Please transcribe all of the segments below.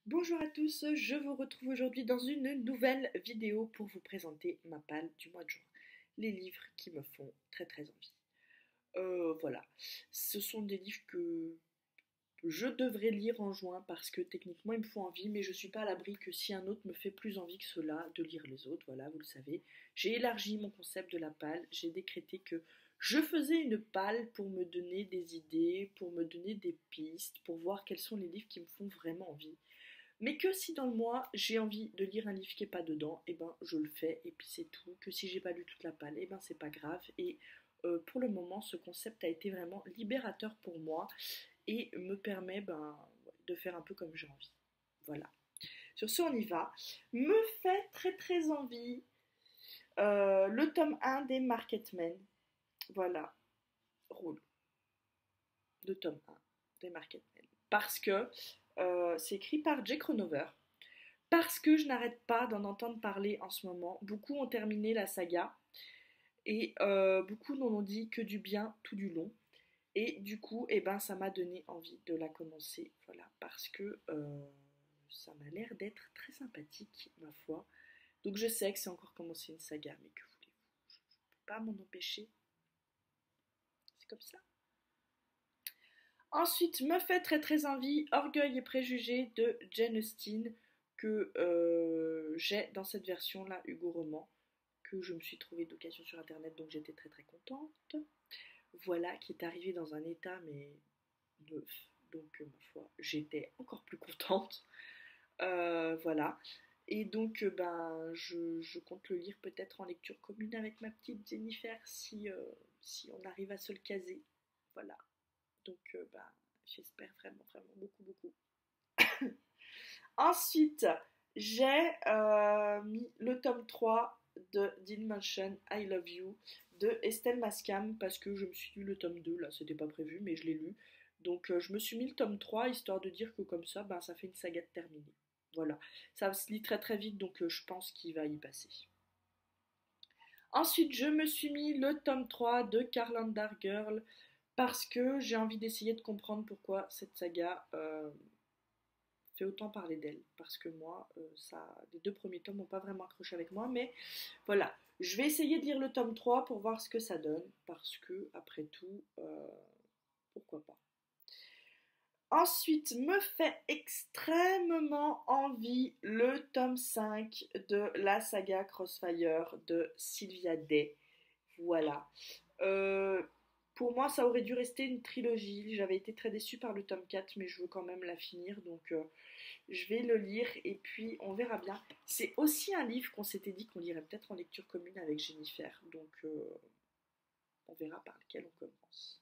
Bonjour à tous, je vous retrouve aujourd'hui dans une nouvelle vidéo pour vous présenter ma palle du mois de juin. Les livres qui me font très envie. Voilà, ce sont des livres que je devrais lire en juin parce que techniquement ils me font envie, mais je suis pas à l'abri que si un autre me fait plus envie que cela, de lire les autres, voilà, vous le savez. J'ai élargi mon concept de la palle, j'ai décrété que je faisais une palle pour me donner des idées, pour me donner des pistes, pour voir quels sont les livres qui me font vraiment envie. Mais que si dans le mois j'ai envie de lire un livre qui est pas dedans, et ben je le fais et puis c'est tout. Que si j'ai pas lu toute la palle, et ben c'est pas grave. Et pour le moment, ce concept a été vraiment libérateur pour moi et me permet de faire un peu comme j'ai envie. Voilà. Sur ce, on y va. Me fait très envie le tome 1 des Marketmen. Voilà. Roule. Le tome 1 des Marketmen. Parce que c'est écrit par Jake Ronover. Parce que je n'arrête pas d'en entendre parler en ce moment. Beaucoup ont terminé la saga et beaucoup n'en ont dit que du bien tout du long. Et du coup, eh ben, ça m'a donné envie de la commencer. Voilà, parce que ça m'a l'air d'être très sympathique, ma foi. Donc je sais que c'est encore commencé une saga, mais que voulez-vous? Je ne peux pas m'en empêcher. C'est comme ça. Ensuite, me fait très envie Orgueil et préjugés de Jane Austen que j'ai dans cette version-là, Hugo Roman, que je me suis trouvé d'occasion sur internet, donc j'étais très contente. Voilà, qui est arrivé dans un état mais neuf, donc ma foi, j'étais encore plus contente. Voilà. Et donc, je compte le lire peut-être en lecture commune avec ma petite Jennifer si on arrive à se le caser. Voilà. Donc, j'espère vraiment beaucoup. Ensuite, j'ai mis le tome 3 de Dean Mansion, I Love You, de Estelle Mascam, parce que je me suis lu le tome 2, là, c'était pas prévu, mais je l'ai lu. Donc, je me suis mis le tome 3, histoire de dire que comme ça, ça fait une saga de terminée. Voilà. Ça se lit très vite, donc je pense qu'il va y passer. Ensuite, je me suis mis le tome 3 de Carlandar Girl, parce que j'ai envie d'essayer de comprendre pourquoi cette saga fait autant parler d'elle. Parce que moi, les deux premiers tomes n'ont pas vraiment accroché avec moi. Mais voilà, je vais essayer de lire le tome 3 pour voir ce que ça donne. Parce que, après tout, pourquoi pas. Ensuite, me fait extrêmement envie le tome 5 de la saga Crossfire de Sylvia Day. Voilà. Euh, pour moi, ça aurait dû rester une trilogie. J'avais été très déçue par le tome 4, mais je veux quand même la finir. Donc, je vais le lire et puis on verra bien. C'est aussi un livre qu'on s'était dit qu'on lirait peut-être en lecture commune avec Jennifer. Donc, on verra par lequel on commence.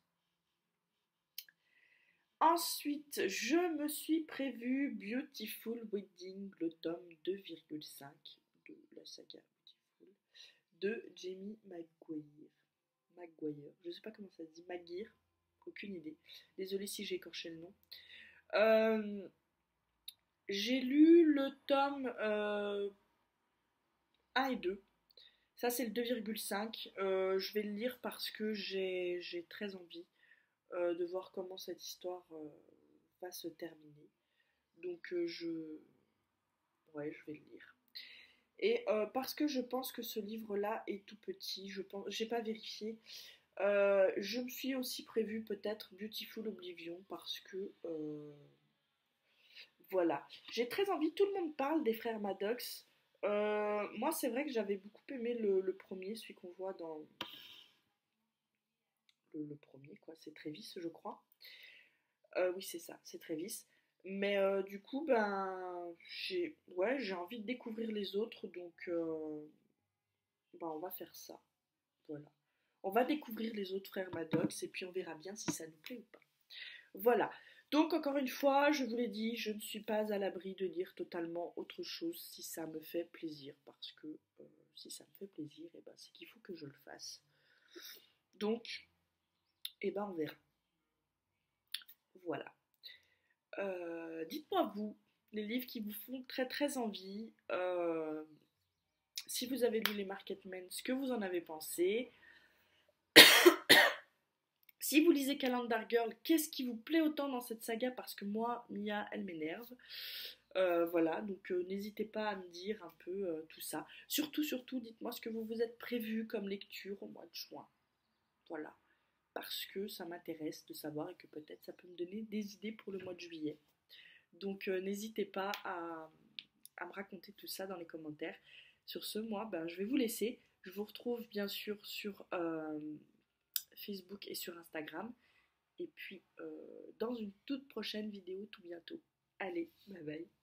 Ensuite, je me suis prévu Beautiful Wedding, le tome 2,5 de la saga Beautiful, de Jamie Maguire. Je sais pas comment ça se dit, Maguire, aucune idée. Désolée si j'ai écorché le nom. J'ai lu le tome 1 et 2. Ça, c'est le 2,5. Je vais le lire parce que j'ai très envie de voir comment cette histoire va se terminer. Donc, ouais, je vais le lire. Et parce que je pense que ce livre-là est tout petit, j'ai pas vérifié. Je me suis aussi prévu peut-être Beautiful Oblivion parce que voilà, j'ai très envie. Tout le monde parle des frères Maddox. Moi, c'est vrai que j'avais beaucoup aimé le premier, celui qu'on voit dans le premier, quoi. C'est Travis, je crois. Oui, c'est ça, c'est Travis. Mais du coup, j'ai envie de découvrir les autres, donc on va faire ça. Voilà. On va découvrir les autres frères Maddox et puis on verra bien si ça nous plaît ou pas. Voilà. Donc encore une fois, je vous l'ai dit, je ne suis pas à l'abri de lire totalement autre chose si ça me fait plaisir. Parce que si ça me fait plaisir, c'est qu'il faut que je le fasse. Donc, on verra. Voilà. Dites-moi vous, les livres qui vous font très envie. Si vous avez lu les Marketmen, ce que vous en avez pensé. Si vous lisez Calendar Girl, qu'est-ce qui vous plaît autant dans cette saga? Parce que moi, Mia, elle m'énerve. Voilà, donc n'hésitez pas à me dire un peu tout ça. Surtout, dites-moi ce que vous vous êtes prévu comme lecture au mois de juin. Voilà, parce que ça m'intéresse de savoir et que peut-être ça peut me donner des idées pour le mois de juillet. Donc n'hésitez pas à me raconter tout ça dans les commentaires. Sur ce, moi, ben, je vais vous laisser. Je vous retrouve bien sûr sur Facebook et sur Instagram. Et puis dans une toute prochaine vidéo tout bientôt. Allez, bye bye.